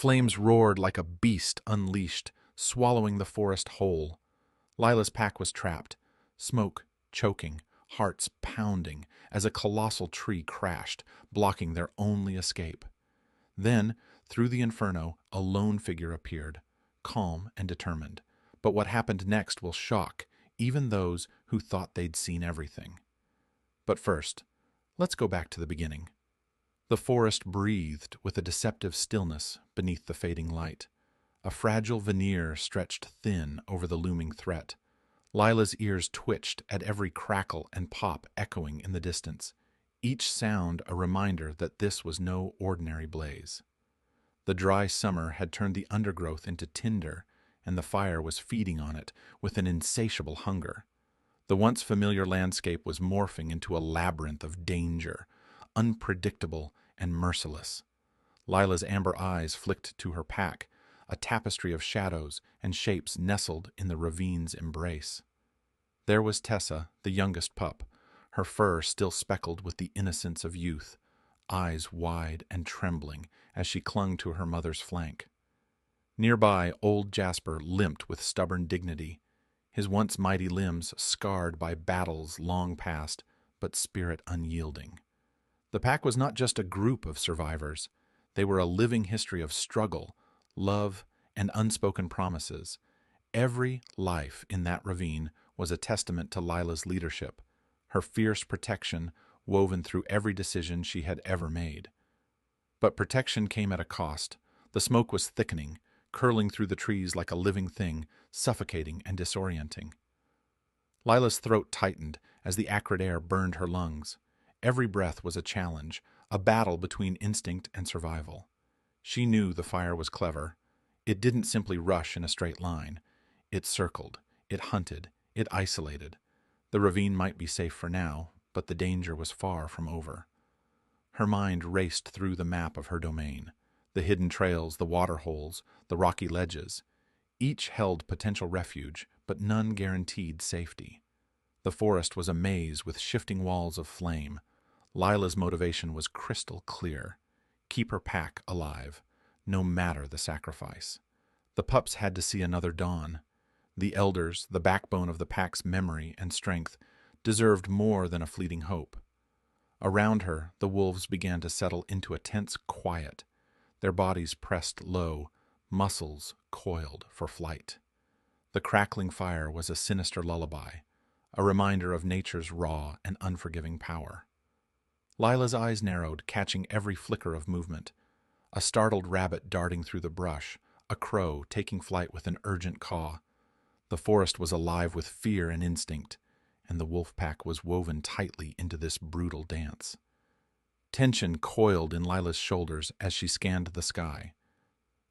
Flames roared like a beast unleashed, swallowing the forest whole. Lila's pack was trapped, smoke choking, hearts pounding, as a colossal tree crashed, blocking their only escape. Then, through the inferno, a lone figure appeared, calm and determined. But what happened next will shock even those who thought they'd seen everything. But first, let's go back to the beginning. The forest breathed with a deceptive stillness beneath the fading light. A fragile veneer stretched thin over the looming threat. Lila's ears twitched at every crackle and pop echoing in the distance, each sound a reminder that this was no ordinary blaze. The dry summer had turned the undergrowth into tinder, and the fire was feeding on it with an insatiable hunger. The once familiar landscape was morphing into a labyrinth of danger, unpredictable and merciless. Lila's amber eyes flicked to her pack, a tapestry of shadows and shapes nestled in the ravine's embrace. There was Tessa, the youngest pup, her fur still speckled with the innocence of youth, eyes wide and trembling as she clung to her mother's flank. Nearby, old Jasper limped with stubborn dignity, his once mighty limbs scarred by battles long past, but spirit unyielding. The pack was not just a group of survivors. They were a living history of struggle, love, and unspoken promises. Every life in that ravine was a testament to Lila's leadership, her fierce protection woven through every decision she had ever made. But protection came at a cost. The smoke was thickening, curling through the trees like a living thing, suffocating and disorienting. Lila's throat tightened as the acrid air burned her lungs. Every breath was a challenge, a battle between instinct and survival. She knew the fire was clever. It didn't simply rush in a straight line. It circled, it hunted, it isolated. The ravine might be safe for now, but the danger was far from over. Her mind raced through the map of her domain. The hidden trails, the water holes, the rocky ledges. Each held potential refuge, but none guaranteed safety. The forest was a maze with shifting walls of flame. Lila's motivation was crystal clear. Keep her pack alive, no matter the sacrifice. The pups had to see another dawn. The elders, the backbone of the pack's memory and strength, deserved more than a fleeting hope. Around her, the wolves began to settle into a tense quiet, their bodies pressed low, muscles coiled for flight. The crackling fire was a sinister lullaby, a reminder of nature's raw and unforgiving power. Lila's eyes narrowed, catching every flicker of movement. A startled rabbit darting through the brush, a crow taking flight with an urgent caw. The forest was alive with fear and instinct, and the wolf pack was woven tightly into this brutal dance. Tension coiled in Lila's shoulders as she scanned the sky.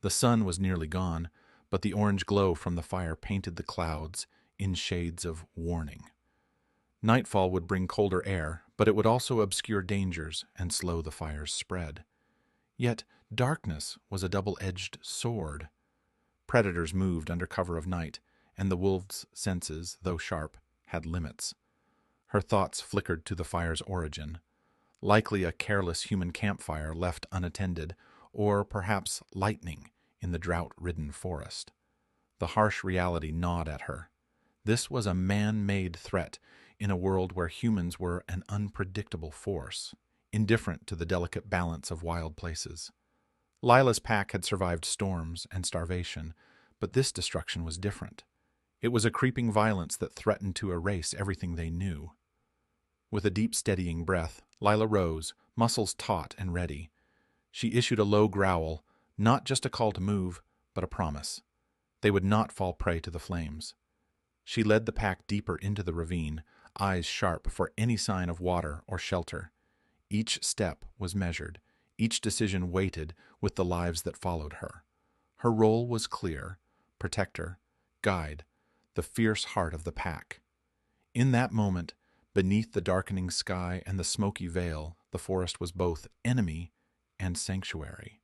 The sun was nearly gone, but the orange glow from the fire painted the clouds in shades of warning. Nightfall would bring colder air, but it would also obscure dangers and slow the fire's spread. Yet darkness was a double-edged sword. Predators moved under cover of night, and the wolf's senses, though sharp, had limits. Her thoughts flickered to the fire's origin. Likely a careless human campfire left unattended, or perhaps lightning in the drought-ridden forest. The harsh reality gnawed at her. This was a man-made threat in a world where humans were an unpredictable force, indifferent to the delicate balance of wild places. Lila's pack had survived storms and starvation, but this destruction was different. It was a creeping violence that threatened to erase everything they knew. With a deep, steadying breath, Lila rose, muscles taut and ready. She issued a low growl, not just a call to move, but a promise. They would not fall prey to the flames. She led the pack deeper into the ravine, eyes sharp for any sign of water or shelter. Each step was measured, each decision weighted with the lives that followed her. Her role was clear: protector, guide, the fierce heart of the pack. In that moment, beneath the darkening sky and the smoky veil, the forest was both enemy and sanctuary.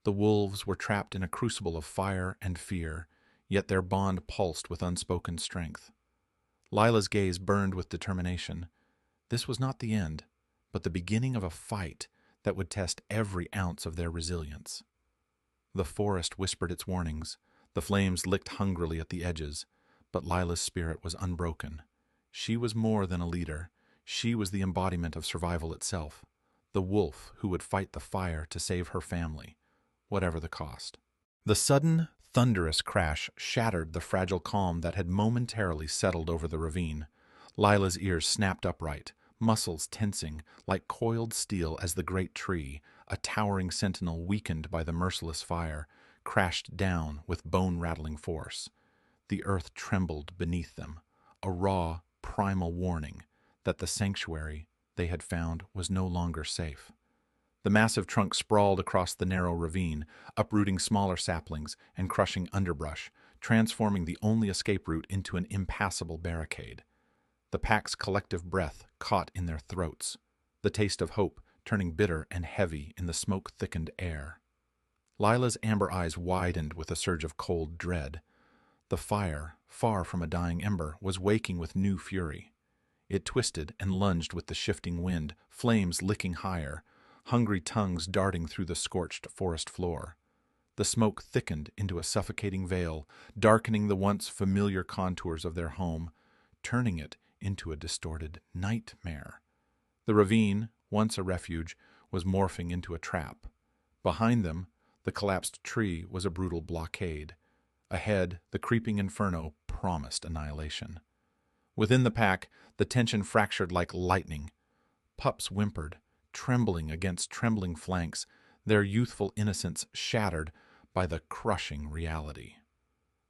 The wolves were trapped in a crucible of fire and fear, yet their bond pulsed with unspoken strength. Lila's gaze burned with determination. This was not the end, but the beginning of a fight that would test every ounce of their resilience. The forest whispered its warnings. The flames licked hungrily at the edges, but Lila's spirit was unbroken. She was more than a leader. She was the embodiment of survival itself, the wolf who would fight the fire to save her family, whatever the cost. The sudden, thunderous crash shattered the fragile calm that had momentarily settled over the ravine. Lila's ears snapped upright, muscles tensing like coiled steel as the great tree, a towering sentinel weakened by the merciless fire, crashed down with bone-rattling force. The earth trembled beneath them, a raw, primal warning that the sanctuary they had found was no longer safe. The massive trunk sprawled across the narrow ravine, uprooting smaller saplings and crushing underbrush, transforming the only escape route into an impassable barricade. The pack's collective breath caught in their throats, the taste of hope turning bitter and heavy in the smoke-thickened air. Lila's amber eyes widened with a surge of cold dread. The fire, far from a dying ember, was waking with new fury. It twisted and lunged with the shifting wind, flames licking higher, hungry tongues darting through the scorched forest floor. The smoke thickened into a suffocating veil, darkening the once familiar contours of their home, turning it into a distorted nightmare. The ravine, once a refuge, was morphing into a trap. Behind them, the collapsed tree was a brutal blockade. Ahead, the creeping inferno promised annihilation. Within the pack, the tension fractured like lightning. Pups whimpered, trembling against trembling flanks, their youthful innocence shattered by the crushing reality.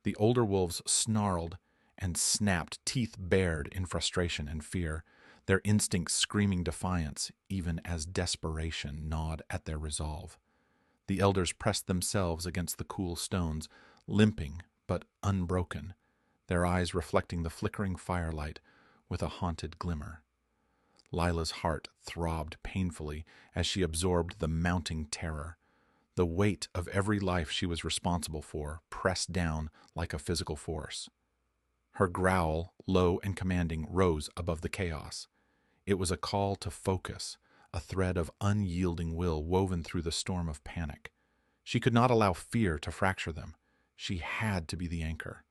The older wolves snarled and snapped, teeth bared in frustration and fear, their instincts screaming defiance even as desperation gnawed at their resolve. The elders pressed themselves against the cool stones, limping but unbroken, their eyes reflecting the flickering firelight with a haunted glimmer. Lila's heart throbbed painfully as she absorbed the mounting terror. The weight of every life she was responsible for pressed down like a physical force. Her growl, low and commanding, rose above the chaos. It was a call to focus, a thread of unyielding will woven through the storm of panic. She could not allow fear to fracture them. She had to be the anchor.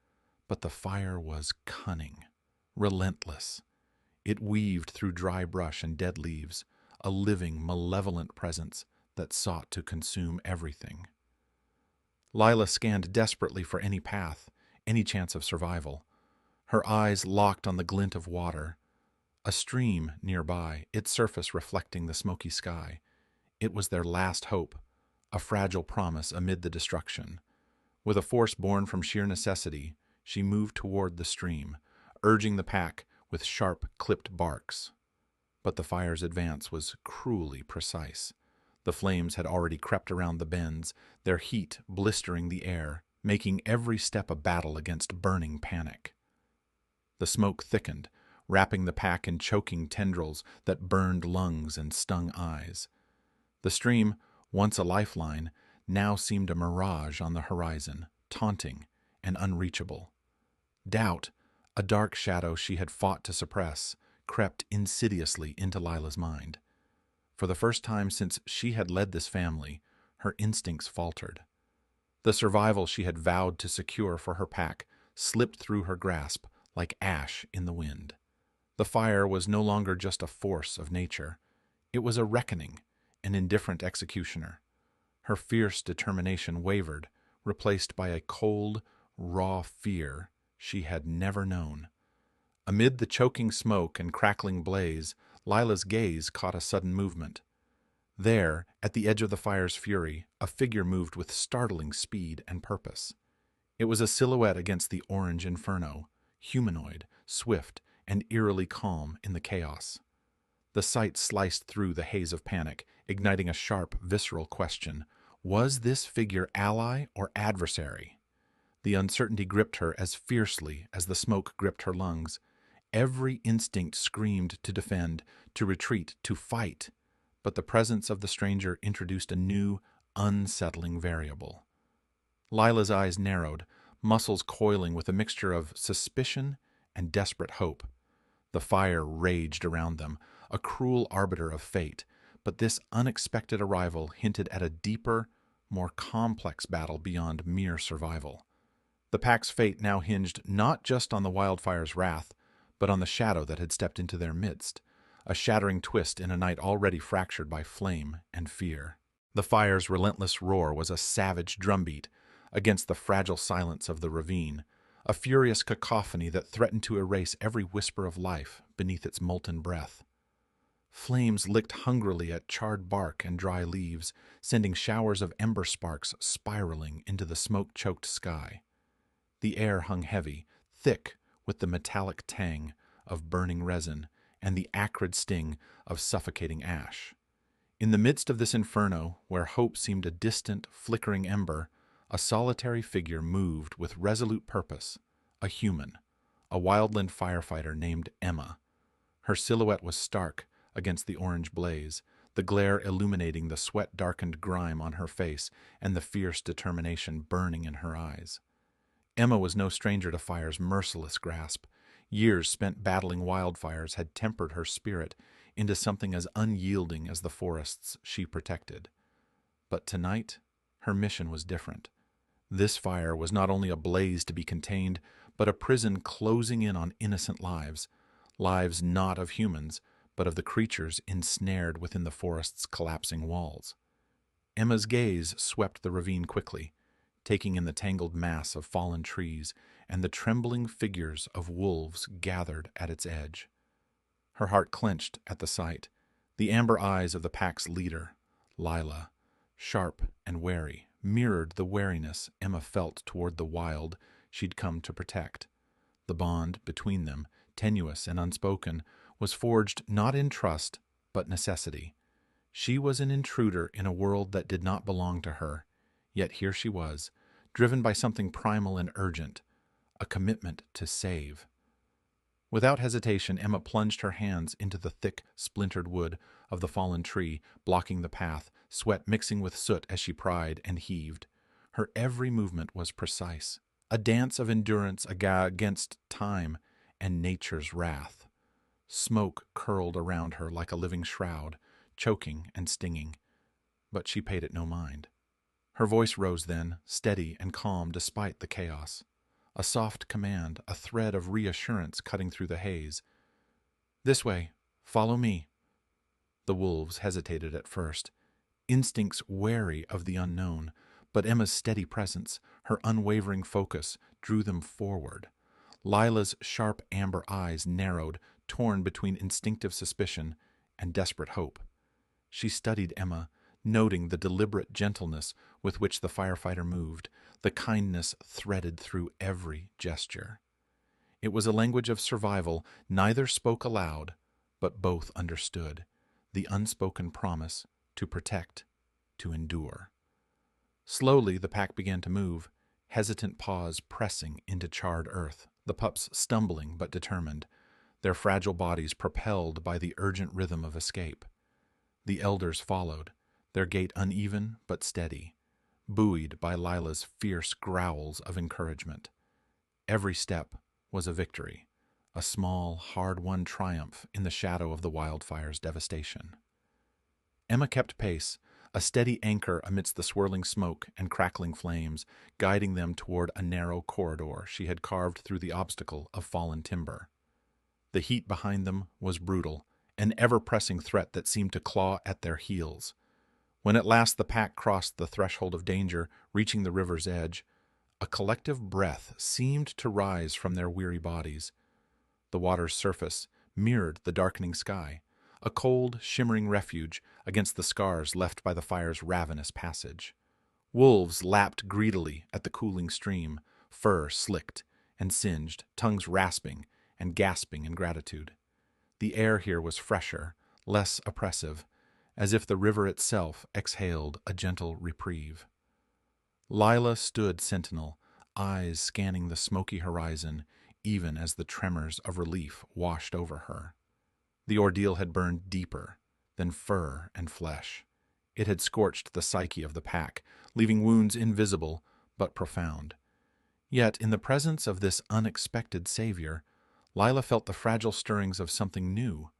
But the fire was cunning, relentless. It weaved through dry brush and dead leaves, a living, malevolent presence that sought to consume everything. Lila scanned desperately for any path, any chance of survival. Her eyes locked on the glint of water. A stream nearby, its surface reflecting the smoky sky. It was their last hope, a fragile promise amid the destruction. With a force born from sheer necessity, she moved toward the stream, urging the pack with sharp, clipped barks. But the fire's advance was cruelly precise. The flames had already crept around the bends, their heat blistering the air, making every step a battle against burning panic. The smoke thickened, wrapping the pack in choking tendrils that burned lungs and stung eyes. The stream, once a lifeline, now seemed a mirage on the horizon, taunting and unreachable. Doubt, a dark shadow she had fought to suppress, crept insidiously into Lila's mind. For the first time since she had led this family, her instincts faltered. The survival she had vowed to secure for her pack slipped through her grasp like ash in the wind. The fire was no longer just a force of nature. It was a reckoning, an indifferent executioner. Her fierce determination wavered, replaced by a cold, raw fear she had never known. Amid the choking smoke and crackling blaze, Lila's gaze caught a sudden movement. There, at the edge of the fire's fury, a figure moved with startling speed and purpose. It was a silhouette against the orange inferno, humanoid, swift, and eerily calm in the chaos. The sight sliced through the haze of panic, igniting a sharp, visceral question. Was this figure ally or adversary? The uncertainty gripped her as fiercely as the smoke gripped her lungs. Every instinct screamed to defend, to retreat, to fight. But the presence of the stranger introduced a new, unsettling variable. Lila's eyes narrowed, muscles coiling with a mixture of suspicion and desperate hope. The fire raged around them, a cruel arbiter of fate, but this unexpected arrival hinted at a deeper, more complex battle beyond mere survival. The pack's fate now hinged not just on the wildfire's wrath, but on the shadow that had stepped into their midst, a shattering twist in a night already fractured by flame and fear. The fire's relentless roar was a savage drumbeat against the fragile silence of the ravine, a furious cacophony that threatened to erase every whisper of life beneath its molten breath. Flames licked hungrily at charred bark and dry leaves, sending showers of ember sparks spiraling into the smoke-choked sky. The air hung heavy, thick with the metallic tang of burning resin and the acrid sting of suffocating ash. In the midst of this inferno, where hope seemed a distant, flickering ember, a solitary figure moved with resolute purpose, a human, a wildland firefighter named Emma. Her silhouette was stark against the orange blaze, the glare illuminating the sweat-darkened grime on her face and the fierce determination burning in her eyes. Emma was no stranger to fire's merciless grasp. Years spent battling wildfires had tempered her spirit into something as unyielding as the forests she protected. But tonight, her mission was different. This fire was not only a blaze to be contained, but a prison closing in on innocent lives, lives not of humans, but of the creatures ensnared within the forest's collapsing walls. Emma's gaze swept the ravine quickly, taking in the tangled mass of fallen trees and the trembling figures of wolves gathered at its edge. Her heart clenched at the sight. The amber eyes of the pack's leader, Lila, sharp and wary, mirrored the wariness Emma felt toward the wild she'd come to protect. The bond between them, tenuous and unspoken, was forged not in trust, but necessity. She was an intruder in a world that did not belong to her, yet here she was, driven by something primal and urgent, a commitment to save. Without hesitation, Emma plunged her hands into the thick, splintered wood of the fallen tree, blocking the path, sweat mixing with soot as she pried and heaved. Her every movement was precise, a dance of endurance against time and nature's wrath. Smoke curled around her like a living shroud, choking and stinging, but she paid it no mind. Her voice rose then, steady and calm despite the chaos. A soft command, a thread of reassurance cutting through the haze. "This way. Follow me." The wolves hesitated at first, instincts wary of the unknown, but Emma's steady presence, her unwavering focus, drew them forward. Lila's sharp amber eyes narrowed, torn between instinctive suspicion and desperate hope. She studied Emma, noting the deliberate gentleness with which the firefighter moved, the kindness threaded through every gesture. It was a language of survival. Neither spoke aloud, but both understood, the unspoken promise to protect, to endure. Slowly the pack began to move, hesitant paws pressing into charred earth, the pups stumbling but determined, their fragile bodies propelled by the urgent rhythm of escape. The elders followed, their gait uneven but steady, buoyed by Lila's fierce growls of encouragement. Every step was a victory, a small, hard-won triumph in the shadow of the wildfire's devastation. Emma kept pace, a steady anchor amidst the swirling smoke and crackling flames, guiding them toward a narrow corridor she had carved through the obstacle of fallen timber. The heat behind them was brutal, an ever-pressing threat that seemed to claw at their heels. When at last the pack crossed the threshold of danger, reaching the river's edge, a collective breath seemed to rise from their weary bodies. The water's surface mirrored the darkening sky, a cold, shimmering refuge against the scars left by the fire's ravenous passage. Wolves lapped greedily at the cooling stream, fur slicked and singed, tongues rasping and gasping in gratitude. The air here was fresher, less oppressive, as if the river itself exhaled a gentle reprieve. Lila stood sentinel, eyes scanning the smoky horizon, even as the tremors of relief washed over her. The ordeal had burned deeper than fur and flesh. It had scorched the psyche of the pack, leaving wounds invisible but profound. Yet, in the presence of this unexpected savior, Lila felt the fragile stirrings of something new,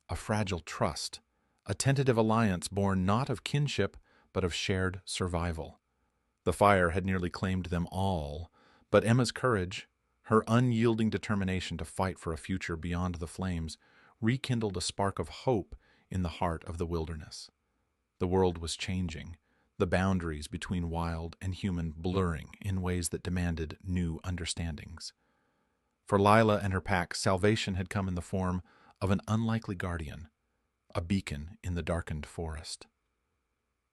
a fragile trust, a tentative alliance born not of kinship but of shared survival. The fire had nearly claimed them all, but Emma's courage, her unyielding determination to fight for a future beyond the flames, rekindled a spark of hope in the heart of the wilderness. The world was changing, the boundaries between wild and human blurring in ways that demanded new understandings. For Lila and her pack, salvation had come in the form of an unlikely guardian, a beacon in the darkened forest.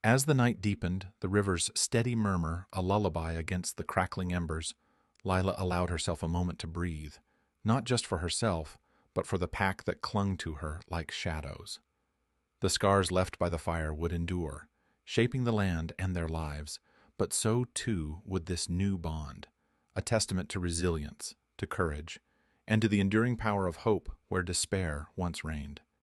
As the night deepened, the river's steady murmur a lullaby against the crackling embers, Lila allowed herself a moment to breathe, not just for herself, but for the pack that clung to her like shadows. The scars left by the fire would endure, shaping the land and their lives, but so too would this new bond, a testament to resilience, to courage, and to the enduring power of hope where despair once reigned.